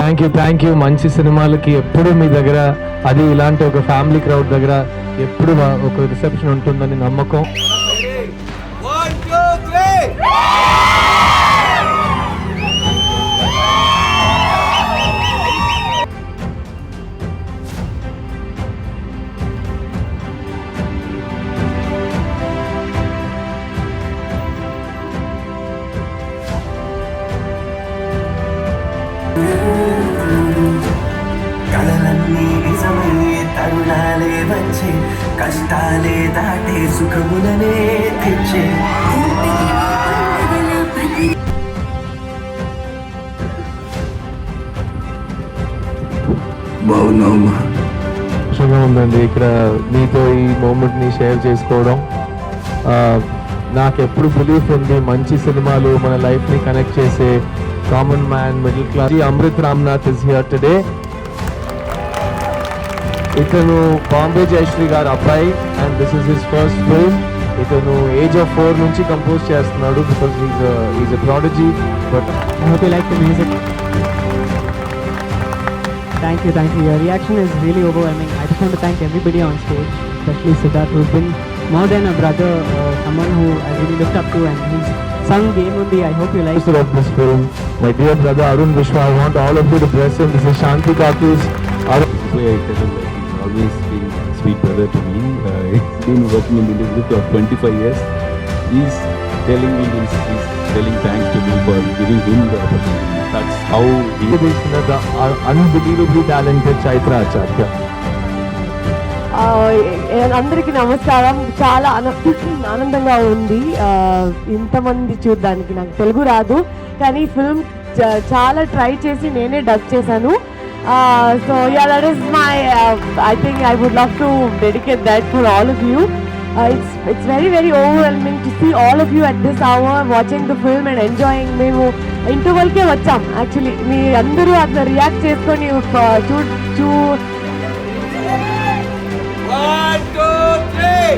Thank you. మంచి సినిమాలకి ఎప్పుడు మీ దగ్గర, అది ఇలాంటి ఒక ఫ్యామిలీ క్రౌడ్ దగ్గర ఎప్పుడు ఒక రిసెప్షన్ ఉంటుందని నమ్మకం. కలలన్నీ నిజమయ్యే తరుణాలే వచ్చే, కష్టాలే దాటే సుఖములనే తెచ్చే. బాగున్నావమ్మా? సంతోషంగా ఉందండి ఇక్కడ మీతో ఈ మూమెంట్ని షేర్ చేసుకోవడం. నాకు ఎప్పుడు బిలీఫ్ ఉంది, మంచి సినిమాలు మన లైఫ్ని కనెక్ట్ చేసే common man, middle class. Amrit Ramnath is here today. ఇతను బాంబే జయశ్రీ గారు అబ్బాయి and this is his first film. ఇతను ఏజ్ ఆఫ్ 4 నుంచి కంపోజ్ చేస్తున్నాడు because is a prodigy. But I hope you like the music. Thank you. Your reaction is really overwhelming. I just want to thank everybody on stage, especially Siddharth, who's been more than a brother, someone who I really looked up to, and he's sung Game Undi. I hope you like it. Of this film, my dear brother Arun Vishwa, I want all of you to bless him. This is Shanti Kaki's Arun. He's always been a sweet brother to me. He's been working in the industry for 25 years. He's telling me, he's telling thanks to me for giving him the opportunity. That's how he is the unbelievably talented Chaitra Acharya. అందరికీ నమస్కారం. చాలా ఆనందంగా ఉంది ఇంతమంది చూడడానికి. నాకు తెలుగు రాదు కానీ ఫిల్మ్ చాలా ట్రై చేసి నేనే డబ్ చేశాను. So yeah, that is my I think I would love to dedicate that for all of you. It's very overwhelming to see all of you at this hour watching the film and enjoying. మేము ఇంటర్వల్కే వచ్చాం actually. మీ అందరూ అట్లా react చేసుకొని చూ 1, 2, 3